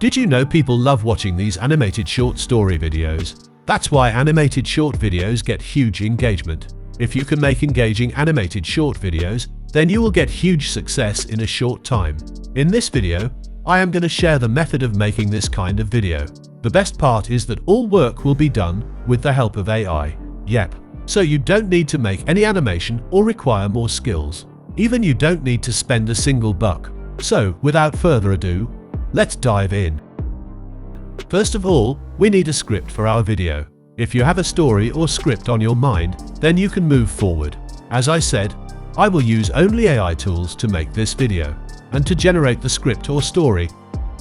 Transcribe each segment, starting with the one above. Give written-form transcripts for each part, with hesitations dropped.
Did you know people love watching these animated short story videos? That's why animated short videos get huge engagement. If you can make engaging animated short videos, then you will get huge success in a short time. In this video, I am going to share the method of making this kind of video. The best part is that all work will be done with the help of AI. Yep. So you don't need to make any animation or require more skills. Even you don't need to spend a single buck. So, without further ado, let's dive in. First of all, we need a script for our video. If you have a story or script on your mind, then you can move forward. As I said, I will use only AI tools to make this video. And to generate the script or story,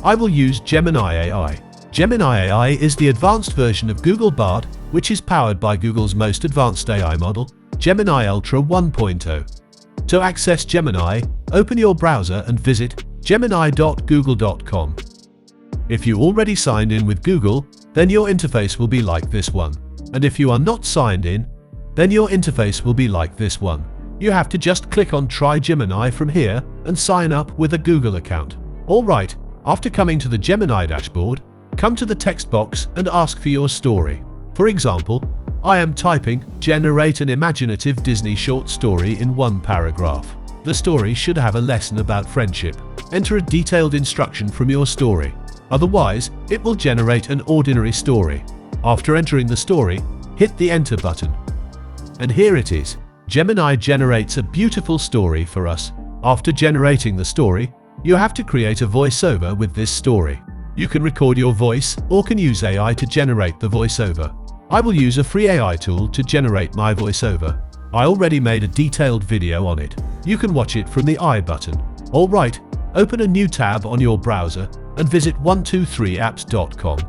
I will use Gemini AI. Gemini AI is the advanced version of Google Bard, which is powered by Google's most advanced AI model, Gemini Ultra 1.0. To access Gemini, open your browser and visit gemini.google.com. If you already signed in with Google, then your interface will be like this one. And if you are not signed in, then your interface will be like this one. You have to just click on Try Gemini from here and sign up with a Google account. Alright, after coming to the Gemini dashboard, come to the text box and ask for your story. For example, I am typing, generate an imaginative Disney short story in one paragraph. The story should have a lesson about friendship. Enter a detailed instruction from your story. Otherwise, it will generate an ordinary story. After entering the story, hit the enter button. And here it is. Gemini generates a beautiful story for us. After generating the story, you have to create a voiceover with this story. You can record your voice or can use AI to generate the voiceover. I will use a free AI tool to generate my voiceover. I already made a detailed video on it. You can watch it from the I button. Alright, open a new tab on your browser and visit 123apps.com.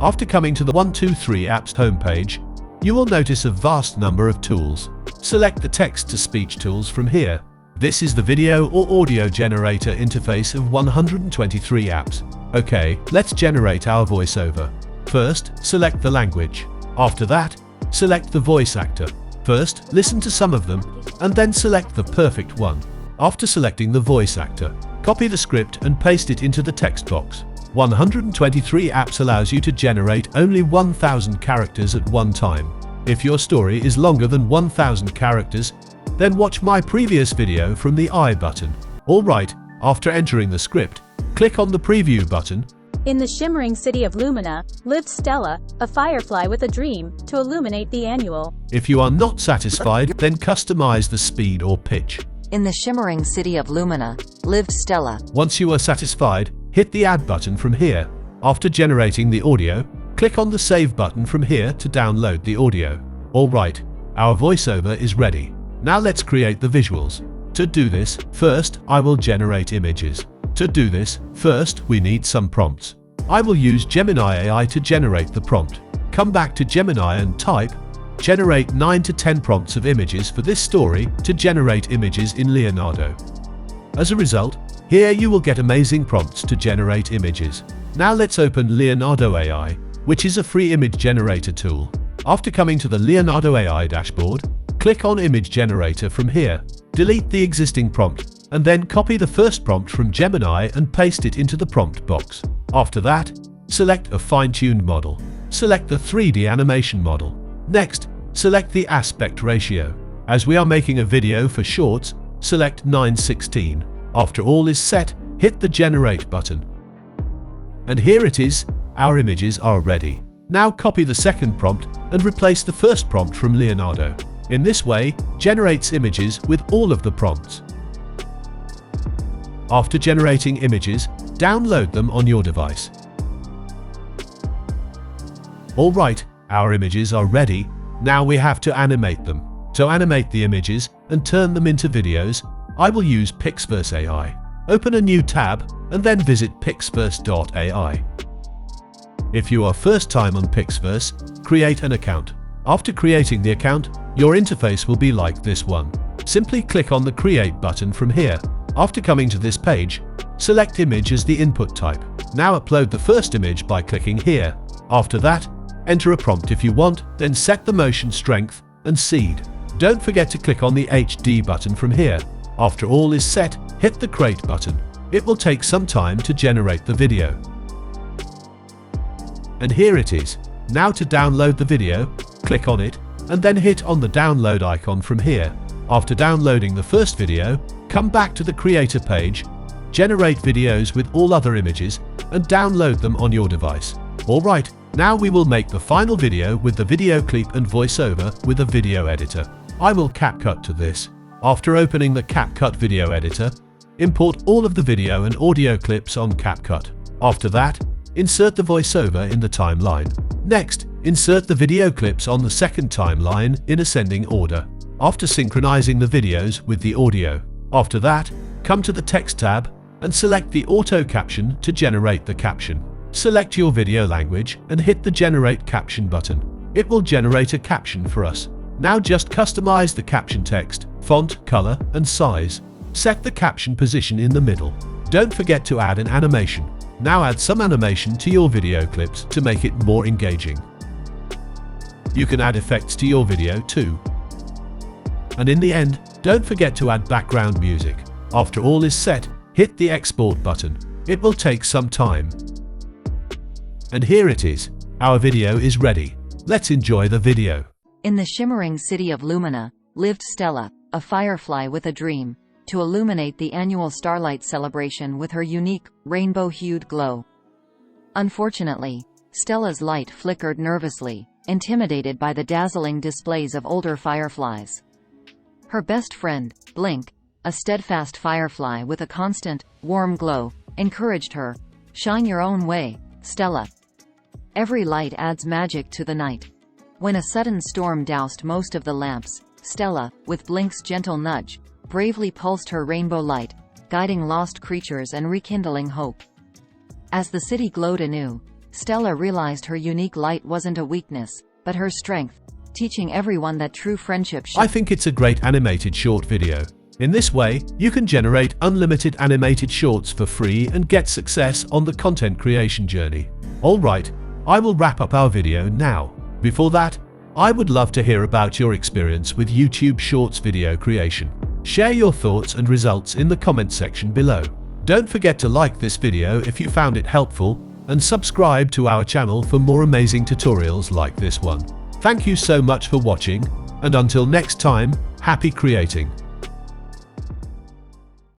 After coming to the 123apps homepage, you will notice a vast number of tools. Select the text-to-speech tools from here. This is the video or audio generator interface of 123 apps. Okay, let's generate our voiceover. First, select the language. After that, select the voice actor. First, listen to some of them, and then select the perfect one. After selecting the voice actor, copy the script and paste it into the text box. 123 apps allows you to generate only 1,000 characters at one time. If your story is longer than 1,000 characters, then watch my previous video from the I button. Alright, after entering the script, click on the preview button. In the shimmering city of Lumina, lived Stella, a firefly with a dream, to illuminate the annual. If you are not satisfied, then customize the speed or pitch. In the shimmering city of Lumina, lived Stella. Once you are satisfied, hit the add button from here. After generating the audio, click on the save button from here to download the audio. Alright, our voiceover is ready. Now let's create the visuals. To do this, first, I will generate images. To do this, first, we need some prompts. I will use Gemini AI to generate the prompt. Come back to Gemini and type, generate 9 to 10 prompts of images for this story to generate images in Leonardo. As a result, here you will get amazing prompts to generate images. Now let's open Leonardo AI, which is a free image generator tool. After coming to the Leonardo AI dashboard, click on Image Generator from here. Delete the existing prompt, and then copy the first prompt from Gemini and paste it into the prompt box. After that, select a fine-tuned model. Select the 3D animation model. Next, select the aspect ratio. As we are making a video for shorts, select 9:16. After all is set, hit the Generate button. And here it is, our images are ready. Now copy the second prompt and replace the first prompt from Leonardo. In this way, generates images with all of the prompts. After generating images, download them on your device. Alright, our images are ready. Now we have to animate them. To animate the images and turn them into videos, I will use PixVerse AI. Open a new tab and then visit PixVerse.ai. If you are first time on PixVerse, create an account. After creating the account, your interface will be like this one. Simply click on the Create button from here. After coming to this page, select Image as the input type. Now upload the first image by clicking here. After that, enter a prompt if you want, then set the motion strength and seed. Don't forget to click on the HD button from here. After all is set, hit the Create button. It will take some time to generate the video. And here it is. Now to download the video, click on it, and then hit on the download icon from here. After downloading the first video, come back to the creator page, generate videos with all other images, and download them on your device. Alright, now we will make the final video with the video clip and voiceover with a video editor. I will CapCut to this. After opening the CapCut video editor, import all of the video and audio clips on CapCut. After that, insert the voiceover in the timeline. Next, insert the video clips on the second timeline in ascending order, after synchronizing the videos with the audio. After that, come to the text tab and select the auto caption to generate the caption. Select your video language and hit the Generate Caption button. It will generate a caption for us. Now just customize the caption text, font, color, and size. Set the caption position in the middle. Don't forget to add an animation. Now add some animation to your video clips to make it more engaging. You can add effects to your video too. And in the end, don't forget to add background music. After all is set, hit the export button. It will take some time. And here it is. Our video is ready. Let's enjoy the video. In the shimmering city of Lumina, lived Stella, a firefly with a dream, to illuminate the annual starlight celebration with her unique, rainbow-hued glow. Unfortunately, Stella's light flickered nervously, intimidated by the dazzling displays of older fireflies. Her best friend, Blink, a steadfast firefly with a constant, warm glow, encouraged her, "Shine your own way, Stella. Every light adds magic to the night." When a sudden storm doused most of the lamps, Stella, with Blink's gentle nudge, bravely pulsed her rainbow light, guiding lost creatures and rekindling hope. As the city glowed anew, Stella realized her unique light wasn't a weakness, but her strength, teaching everyone that true friendship I think it's a great animated short video. In this way, you can generate unlimited animated shorts for free and get success on the content creation journey. Alright, I will wrap up our video now. Before that, I would love to hear about your experience with YouTube Shorts video creation. Share your thoughts and results in the comment section below. Don't forget to like this video if you found it helpful, and subscribe to our channel for more amazing tutorials like this one. Thank you so much for watching, and until next time, happy creating.